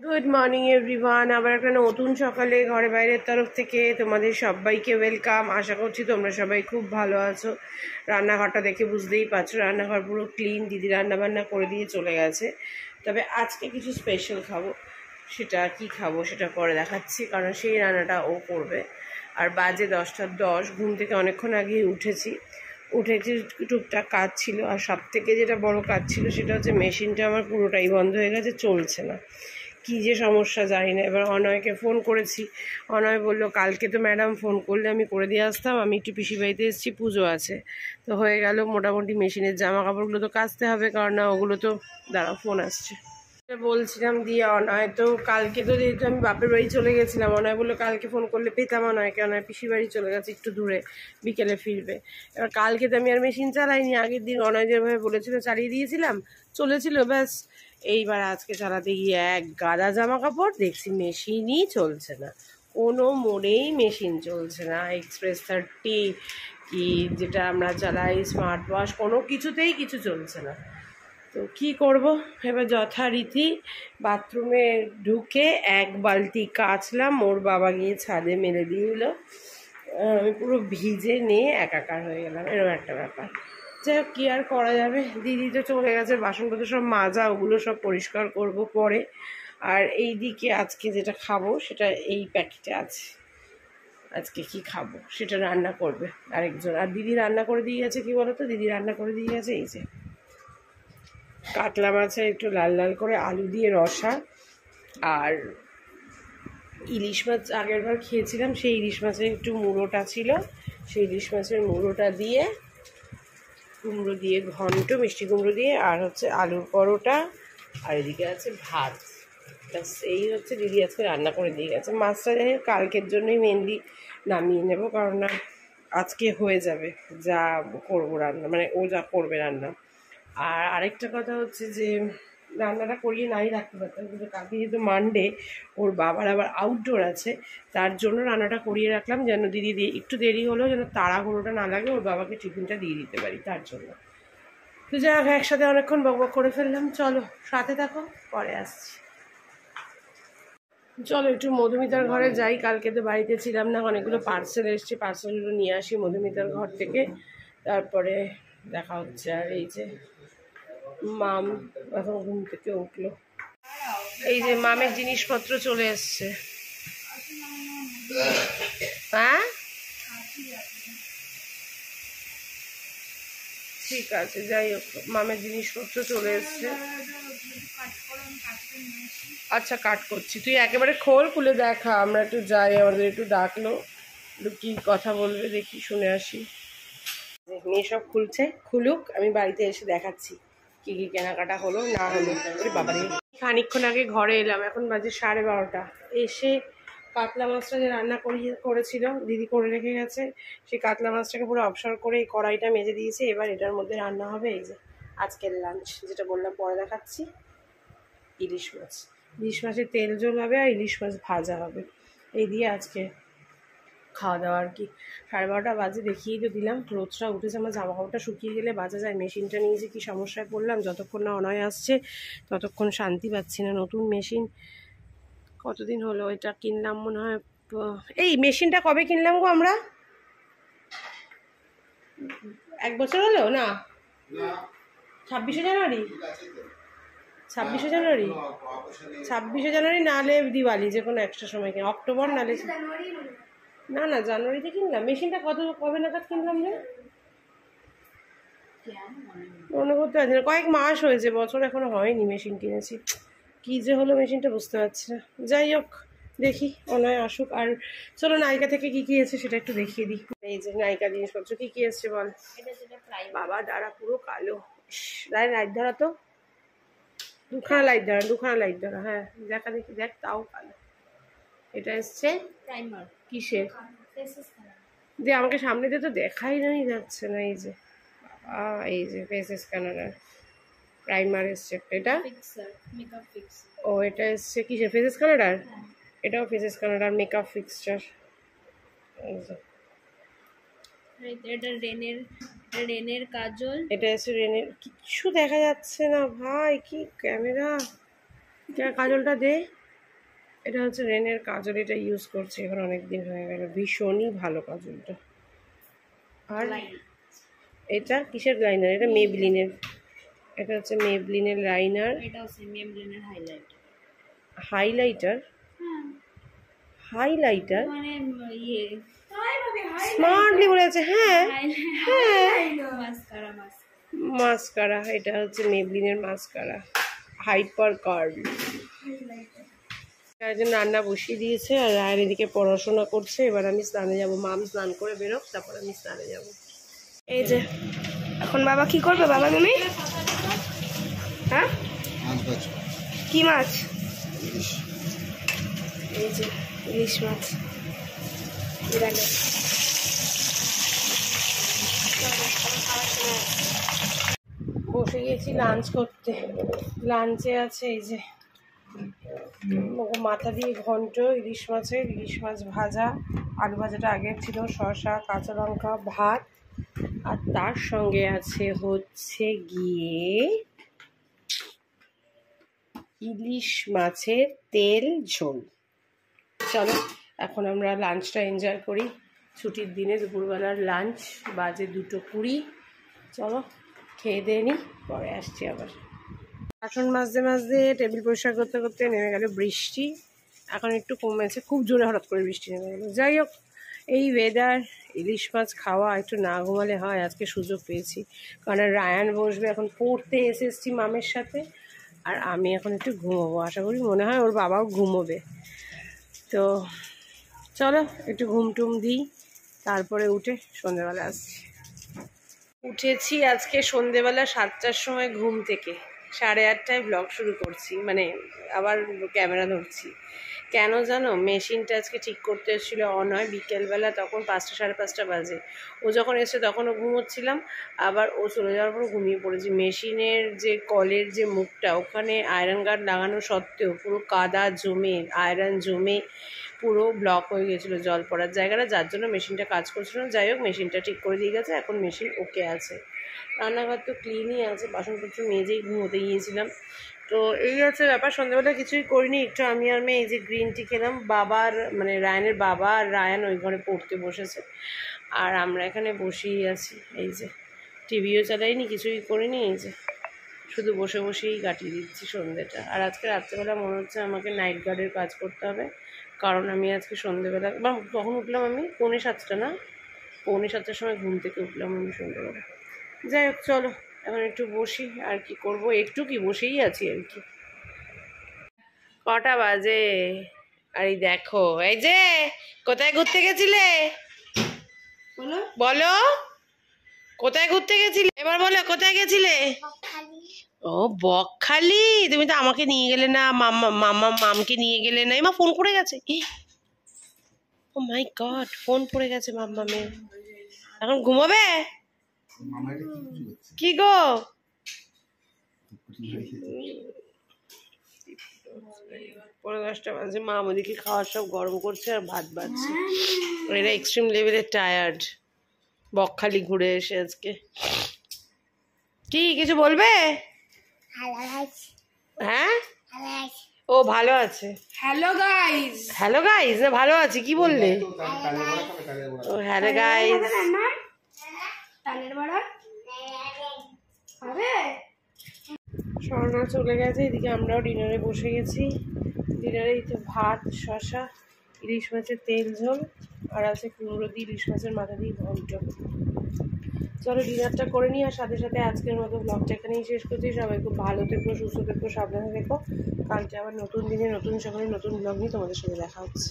Good morning everyone. আবার একটা নতুন সকালে ঘরে বাইরের তরফ থেকে তোমাদের সবাইকে ওয়েলকাম। আশা করছি তোমরা সবাই খুব ভালো আছো। রান্নাঘরটা দেখে বুঝতেই পারছো, রান্নাঘর পুরো ক্লিন। দিদি রান্নাবান্না করে দিয়ে চলে গেছে। তবে আজকে কিছু স্পেশাল খাবো, সেটা কি খাবো সেটা পরে দেখাচ্ছি, কারণ সেই রান্নাটা ও করবে। আর বাজে 10টা 10, ঘুম থেকে অনেকক্ষণ আগেই উঠেছি। টুকটাক কাজ ছিল, আর সব থেকে যেটা বড় কাজ ছিল সেটা হচ্ছে মেশিনটা আমার পুরোটাই বন্ধ হয়ে গেছে, চলছে না। কী যে সমস্যা জানি না। এবার অনয়কে ফোন করেছি, অনয় বললো কালকে তো ম্যাডাম ফোন করলে আমি করে দিয়ে আসতাম, আমি একটু পিসি বাড়িতে এসেছি, পুজো আছে। তো হয়ে গেল মোটামুটি। মেশিনের জামা কাপড়গুলো তো কাচতে হবে, কারণ না ওগুলো তো দাঁড়াও ফোন আসছে বলছিলাম দিয়ে। অনয় তো কালকে তো যেহেতু আমি বাপের বাড়ি চলে গেছিলাম, অনয় বললো কালকে ফোন করলে পেতাম অনয়কে। অনয় পিসি বাড়ি চলে গেছে একটু দূরে, বিকেলে ফিরবে। এবার কালকে তো আমি আর মেশিন চালাইনি, আগের দিন অনয় যেভাবে বলেছিল চালিয়ে দিয়েছিলাম, চলেছিল ব্যাস। এইবার আজকে চালাতে গিয়ে এক গাদা জামা কাপড় দেখছি মেশিনই চলছে না, কোনো মোড়েই মেশিন চলছে না। এক্সপ্রেস 30 কি যেটা আমরা চালাই, স্মার্ট ওয়াশ, কোনো কিছুতেই কিছু চলছে না। তো কী করব, এবার যথারীতি বাথরুমে ঢুকে এক বালতি কাচলাম, ওর বাবা গিয়ে ছাদে মেলে দিয়ে এলো। আমি পুরো ভিজে নিয়ে একাকার হয়ে গেলাম, এরকম একটা ব্যাপার। যাই হোক, কী আর করা যাবে। দিদি তো চলে গেছে, বাসনপত্র সব মাজা, ওগুলো সব পরিষ্কার করব পরে। আর এই দিকে আজকে যেটা খাবো সেটা এই প্যাকেটে আছে। আজকে কি খাবো সেটা রান্না করবে আরেকজন। আর দিদি রান্না করে দিয়ে গেছে, কি বলো তো, দিদি রান্না করে দিয়ে গেছে এই যে কাতলা মাছের একটু লাল লাল করে আলু দিয়ে রসা, আর ইলিশ মাছ আগের বার খেয়েছিলাম, সেই ইলিশ মাছের একটু মুড়োটা ছিল, সেই ইলিশ মাছের মুড়োটা দিয়ে কুমড়ো দিয়ে ঘন্ট, মিষ্টি কুমড়ো দিয়ে, আর হচ্ছে আলুর পরোটা, আর এদিকে আছে ভাত। ব্যাস এই হচ্ছে দিদি আজকে রান্না করে দিয়ে গেছে। মাছটা জানি কালকের জন্যই মেনলি নামিয়ে নেব, কারণ না আজকে হয়ে যাবে যা করবো রান্না, মানে ও যা করবে রান্না। আর আরেকটা কথা হচ্ছে যে রান্নাটা করিয়ে নাই রাখতে পারতাম, কিন্তু কালকে যেহেতু মানডে, ওর বাবার আবার আউটডোর আছে, তার জন্য রান্নাটা করিয়ে রাখলাম, যেন দিদি একটু দেরি হলেও যেন তাড়াহুড়োটা না লাগে, ওর বাবাকে টিফিনটা দিয়ে দিতে পারি তার জন্য। তো যাই হোক, একসাথে অনেকক্ষণ বকবক করে ফেললাম। চলো সাথে থাকো, পরে আসছি। চলো একটু মধুমিতার ঘরে যাই। কালকে তো বাড়িতে ছিলাম না, অনেকগুলো পার্সেল এসছে, পার্সেলগুলো নিয়ে আসি মধুমিতার ঘর থেকে, তারপরে দেখা হচ্ছে। আর এই যে মাম এখন ঘুম থেকে উঠলো, এই যে মামের জিনিসপত্র চলে এসছে। হ্যাঁ ঠিক আছে, যাই হোক মামের জিনিসপত্র চলে এসছে। আচ্ছা কাট করছি, তুই একেবারে খোল, খুলে দেখা, আমরা একটু যাই, আমাদের একটু ডাকলো, একটু কী কথা বলবে দেখি, শুনে আসি। মেয়ে সব খুলছে, খুলুক, আমি বাড়িতে এসে দেখাচ্ছি কি কি কেনাকাটা হলো না হলো। বাবারে খানিকক্ষণ আগে ঘরে এলাম, এখন বাজে 12:30। এসে কাতলা মাছটা যে রান্না করেছিল দিদি করে রেখে গেছে, সেই কাতলা মাছটাকে পুরো অবসর করে এই কড়াইটা মেজে দিয়েছে। এবার এটার মধ্যে রান্না হবে এই যে আজকের লাঞ্চ, যেটা বললাম পরে দেখাচ্ছি। ইলিশ মাছ, ইলিশ মাছের তেল ঝোল হবে, আর ইলিশ মাছ ভাজা হবে। এই দিয়ে আজকে খাওয়া দাওয়া আর কি। 12:30 বাজে, দেখিয়েই তো দিলাম। রোদটা উঠেছে, আমার জামা কাপড়টা শুকিয়ে গেলে বাজা যায়। মেশিনটা নিয়ে যে কী সমস্যায় পড়লাম, যতক্ষণ না অনয় আসছে ততক্ষণ শান্তি পাচ্ছি না। নতুন মেশিন, কতদিন হলো এটা কিনলাম, মনে হয় এই মেশিনটা কবে কিনলাম গো আমরা? 1 বছর হলো না? 26শে জানুয়ারি, 26শে জানুয়ারি, 26শে জানুয়ারি, নাহলে দিওয়ালি, যে কোনো একটা সময় কিনা, অক্টোবর নাহলে না না জানুয়ারিতে কিনলাম। মেশিনটা কবে নাগাদ কিনলাম রে, মনে করতে পারছি না, কয়েক মাস হয়েছে, বছর এখনো হয়নি মেশিন কিনেছি। কী যে হলো মেশিনটা বুঝতে পারছি না। যাই হোক দেখি, অনয় আসুক। আর চলো নায়িকা থেকে কী কী এসছে সেটা একটু দেখিয়ে দিই। এই যে নায়িকা জিনিসপত্র কী কী এসছে বল। বাবা দাঁড়া, পুরো কালো, দাঁড়ায় লাইট ধরা তো, দুখানা লাইট ধরা, হ্যাঁ দেখা দেখি, দেখ তাও কালো। এটা এসছে প্রাইমার, কিসের যে আমাকে সামনে দিয়ে তো দেখাই নাই যাচ্ছে না। এই যে ফেস স্ক্যানার প্রাইমার এসছে এটা, ও এটা এসছে কিসের, ফেস স্ক্যানার, এটাও ফেস স্ক্যানার, মেকআপ ফিক্সচার। এটা রেনের কাজল, এটা এসছে রেনের, কিচ্ছু দেখা যাচ্ছে না ভাই, কি ক্যামেরা, কাজলটা দে, এটা হচ্ছে রেনের কাজল, এটা ইউজ করছি এখন অনেক দিন হয়ে গেল, ভীষণই ভালো কাজলটা। আর এটা কিসের লাইনার? এটা মেবলিনের, এটা হচ্ছে মেবলিনের লাইনার। এটা হচ্ছে মেবলিনের হাইলাইট। হাইলাইটার? হাইলাইটার মানে ইয়ে স্মার্টলি বলেছে। হ্যাঁ হ্যাঁ, মাস্কারা। মাস্কারা। এটা হচ্ছে মেবলিনের মাস্কারা, হাইপার কার্ল। একজন রান্না বসিয়ে দিয়েছে আর রায়ের এদিকে পড়াশোনা করছে। এবার আমি স্নানে যাব, মাম স্নান করে বেরোক, তারপর আমি স্নানে যাব। এই যে এখন বাবা কি করবে? বাবা তুমি হ্যাঁ কি মাছ? এই যে ইলিশ মাছ। বসে গেছি লাঞ্চ করতে। লাঞ্চে আছে এই যে মাথা দিয়ে ঘন্ট ইলিশ মাছের, ইলিশ মাছ ভাজা, আলু ভাজাটা আগের ছিল, শসা, কাঁচা লঙ্কা, ভাত, আর তার সঙ্গে আছে হচ্ছে গিয়ে ইলিশ মাছের তেল ঝোল। চলো এখন আমরা লাঞ্চটা এনজয় করি। ছুটির দিনে দুপুরবেলার লাঞ্চ, বাজে 2:20। চলো খেয়ে দিয়ে নিই, পরে আসছি আবার। বাসন মাজতে মাজতে টেবিল পরিষ্কার করতে করতে নেমে গেল বৃষ্টি। এখন একটু কমেছে, খুব জোরে হঠাৎ করে বৃষ্টি নেমে গেল। যাই হোক, এই ওয়েদার, ইলিশ মাছ খাওয়া, একটু না ঘুমালে হয়। আজকে সুযোগ পেয়েছি, কারণ রায়ান বসবে এখন পড়তে, এসেছি মামের সাথে, আর আমি এখন একটু ঘুমোবো। আশা করি মনে হয় ওর বাবাও ঘুমোবে। তো চলো একটু ঘুমটুম দিই, তারপরে উঠে সন্ধেবেলা আসছি। উঠেছি আজকে সন্ধেবেলা 7টার সময় ঘুম থেকে, 8:30টায় ব্লগ শুরু করছি, মানে আবার ক্যামেরা ধরছি। কেন জানো? মেশিনটা আজকে ঠিক করতে এসেছিলো অনয় বিকেলবেলা, তখন 5টা 5:30 বাজে। ও যখন এসে তখনও ঘুমোচ্ছিলাম, আবার ও চলে যাওয়ার পর ঘুমিয়ে পড়েছি। মেশিনের যে কলের যে মুখটা, ওখানে আয়রন গার্ড লাগানো সত্ত্বেও পুরো কাদা জমে, আয়রন জমে পুরো ব্লক হয়ে গেছিলো জল পড়ার জায়গাটা, যার জন্য মেশিনটা কাজ করছিল না। যাই হোক, মেশিনটা ঠিক করে দিয়ে গেছে, এখন মেশিন ওকে আছে। রান্নাঘর তো ক্লিনই আছে, বাসনপত্র মেজেই ঘুমোতে গিয়েছিলাম। তো এই আছে ব্যাপার। সন্ধ্যাবেলা কিছুই করিনি, একটু আমি আর মেয়ে এই যে গ্রিন টি খেলাম। বাবার মানে রায়ানের বাবা আর রায়ান ওই ঘরে পড়তে বসেছে, আর আমরা এখানে বসেই আছি। এই যে টিভিও চালাইনি, কিছুই করিনি, এই যে শুধু বসে বসেই কাটিয়ে দিচ্ছি সন্ধ্যেটা। আর আজকে রাত্রেবেলা মনে হচ্ছে আমাকে নাইট গার্ডের কাজ করতে হবে, কারণ আমি আজকে সন্ধ্যেবেলা বা কখন উঠলাম আমি, 6:45 না 6:45টার সময় ঘুম থেকে উঠলাম আমি সন্ধ্যেবেলা। যাই হোক চলো এখন একটু বসি, আর কি করব, একটু কি বসেই আছি আর কি। কটা বাজে? আর এই দেখো, এই যে কোথায় ঘুরতে গেছিলে বলো, কোথায় ঘুরতে গেছিলে এবার বলো, কোথায় গেছিলে? ও বকখালি। তুমি তো আমাকে নিয়ে গেলে না, মামকে নিয়ে গেলে না। মা ফোন পড়ে গেছে, ও মাই গড, ফোন পড়ে গেছে মামের। এখন ঘুমাবে? কি গো, 10:45 বাজে। মা আমাদেরকে খাওয়ার সব গরম করছে আর ভাত বাড়ছে। এরা এক্সট্রিম লেভেলের টায়ার্ড, বকখালি ঘুরে এসে আজকে। কি কিছু বলবে? হ্যাঁ, ও ভালো আছে। Hello guys. হ্যালো গাইস না ভালো আছে কি বললে? ও হ্যালো গাইস। তালের বড়া হবে? স্বর্ণা চলে গেছে, এদিকে আমরাও ডিনারে বসে গেছি। ডিনারে এই তো ভাত, শসা, ইলিশ মাছের তেল ঝোল, আর আছে কুমড়ো দিয়ে ইলিশ মাছের মাথা দিয়ে ঘন্ট। চলো ডিনারটা করে নিই, আর সাথে সাথে আজকের মতো ব্লগটা এখানেই শেষ করছি। সবাই খুব ভালো থেকো, সুস্থ থেকো, সাবধানে থেকো। কালকে আবার নতুন দিনে নতুন সকালে নতুন ব্লগ নিয়ে তোমাদের সাথে দেখা হচ্ছে।